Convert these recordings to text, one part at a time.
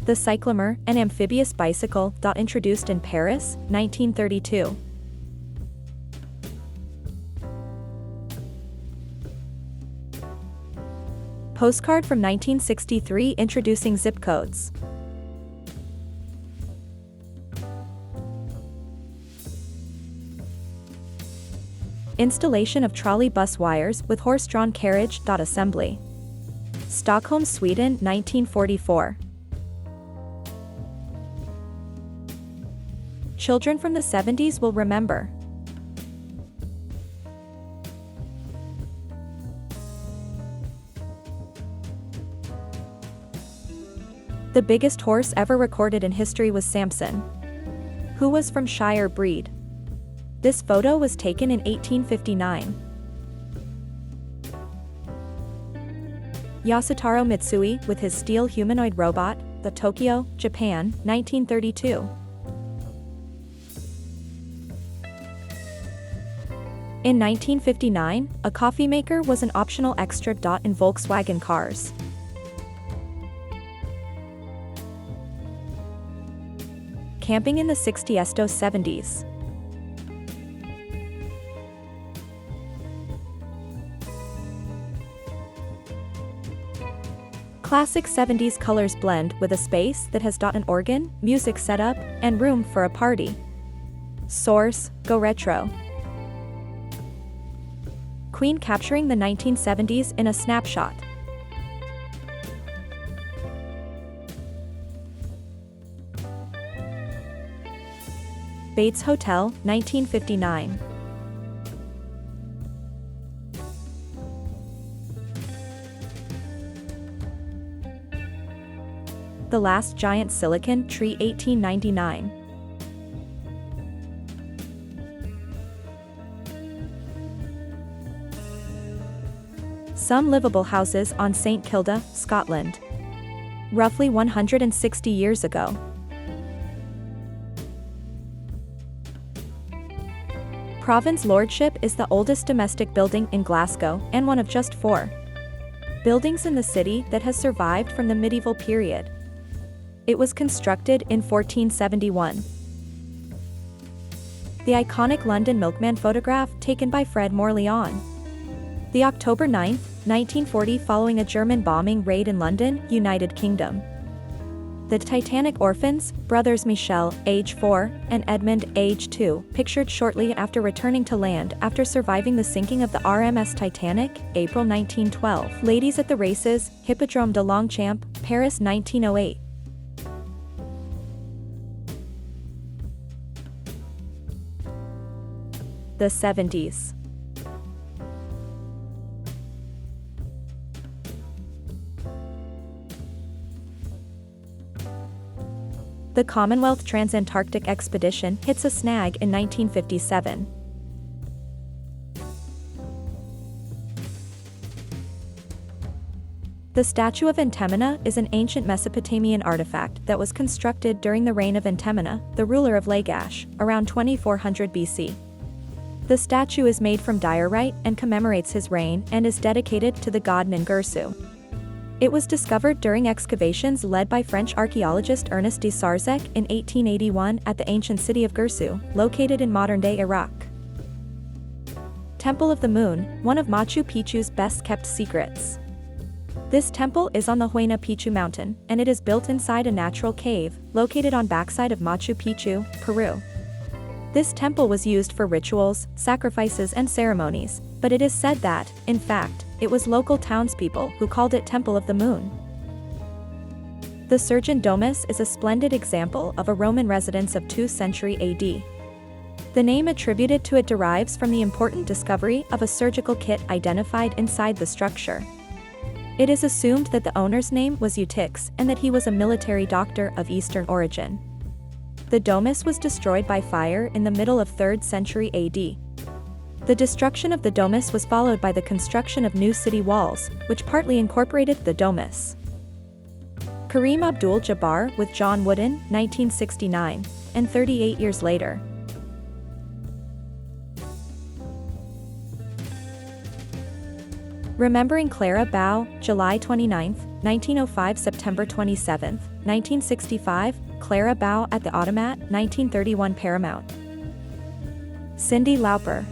The cyclomer, an amphibious bicycle, introduced in Paris, 1932. Postcard from 1963 introducing zip codes. Installation of trolley bus wires with horse-drawn carriage. Assembly. Stockholm, Sweden, 1944. Children from the 70s will remember. The biggest horse ever recorded in history was Samson, who was from Shire breed. This photo was taken in 1859. Yasutaro Mitsui with his steel humanoid robot, the Tokyo, Japan, 1932. In 1959, a coffee maker was an optional extra. In Volkswagen cars. Camping in the 60s to 70s. Classic 70s colors blend with a space that has an organ, music setup, and room for a party. Source: Go Retro. Queen capturing the 1970s in a snapshot. Bates Hotel, 1959. The Last Giant Silicon Tree, 1899. Some livable houses on St. Kilda, Scotland. Roughly 160 years ago. Province Lordship is the oldest domestic building in Glasgow and one of just 4 buildings in the city that has survived from the medieval period. It was constructed in 1471. The iconic London milkman photograph taken by Fred Morleon. The October 9, 1940, following a German bombing raid in London, United Kingdom. The Titanic orphans, brothers Michel, age 4, and Edmund, age 2, pictured shortly after returning to land after surviving the sinking of the RMS Titanic, April 1912. Ladies at the races, Hippodrome de Longchamp, Paris, 1908. The 70s. The Commonwealth Transantarctic Expedition hits a snag in 1957. The statue of Antemina is an ancient Mesopotamian artifact that was constructed during the reign of Antemina, the ruler of Lagash, around 2400 BC. The statue is made from diorite and commemorates his reign and is dedicated to the god Ningirsu. It was discovered during excavations led by French archaeologist Ernest de Sarzec in 1881 at the ancient city of Girsu, located in modern-day Iraq. Temple of the Moon, one of Machu Picchu's best-kept secrets. This temple is on the Huayna Picchu mountain, and it is built inside a natural cave, located on backside of Machu Picchu, Peru. This temple was used for rituals, sacrifices and ceremonies, but it is said that, in fact, it was local townspeople who called it Temple of the Moon. The Surgeon Domus is a splendid example of a Roman residence of 2nd century AD. The name attributed to it derives from the important discovery of a surgical kit identified inside the structure. It is assumed that the owner's name was Eutychus and that he was a military doctor of Eastern origin. The domus was destroyed by fire in the middle of 3rd century AD. The destruction of the domus was followed by the construction of new city walls, which partly incorporated the domus. Kareem Abdul-Jabbar with John Wooden, 1969, and 38 years later. Remembering Clara Bow, July 29, 1905, September September 27, 1965, Clara Bow at the Automat, 1931 Paramount. Cyndi Lauper.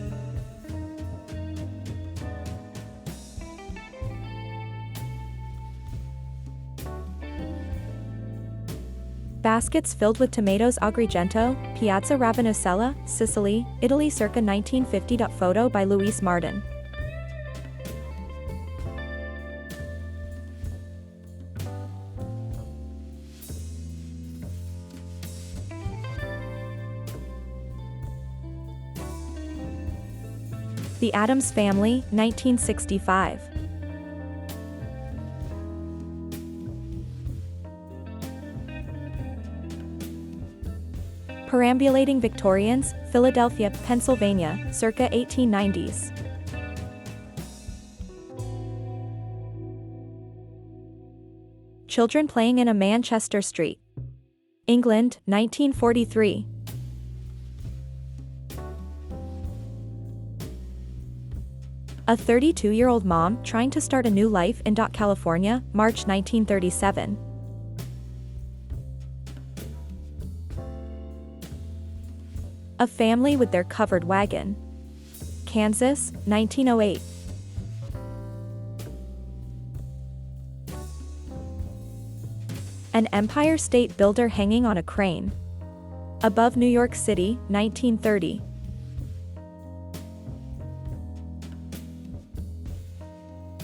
Baskets filled with tomatoes Agrigento, Piazza Ravenusella, Sicily, Italy circa 1950. Photo by Luis Martin. The Addams Family, 1965. Perambulating Victorians, Philadelphia, Pennsylvania, circa 1890s. Children playing in a Manchester street. England, 1943. A 32-year-old mom trying to start a new life in California, March 1937. A family with their covered wagon. Kansas, 1908. An Empire State Builder hanging on a crane. Above New York City, 1930.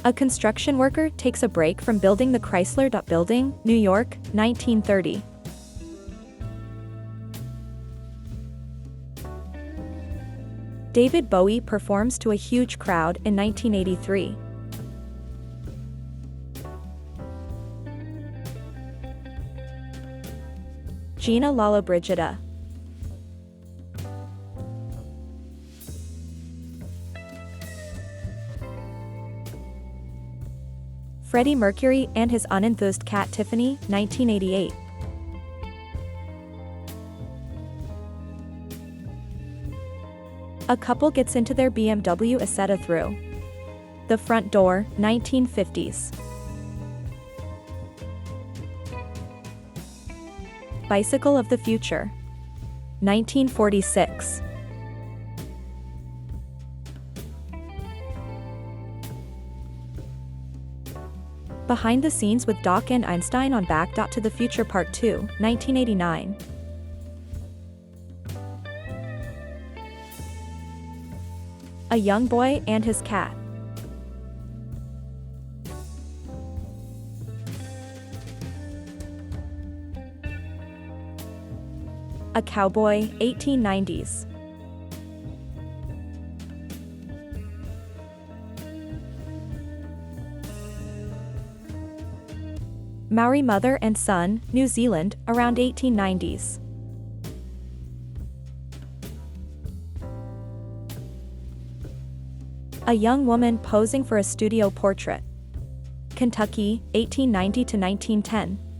A construction worker takes a break from building the Chrysler Building, New York, 1930. David Bowie performs to a huge crowd in 1983. Gina Lollobrigida. Freddie Mercury and his unenthused cat Tiffany, 1988. A couple gets into their BMW Isetta through the front door, 1950s. Bicycle of the Future. 1946. Behind the Scenes with Doc and Einstein on Back to the Future Part 2, 1989. A Young Boy and His Cat. A Cowboy, 1890s. Maori Mother and Son, New Zealand, around 1890s. A young woman posing for a studio portrait. Kentucky, 1890 to 1910.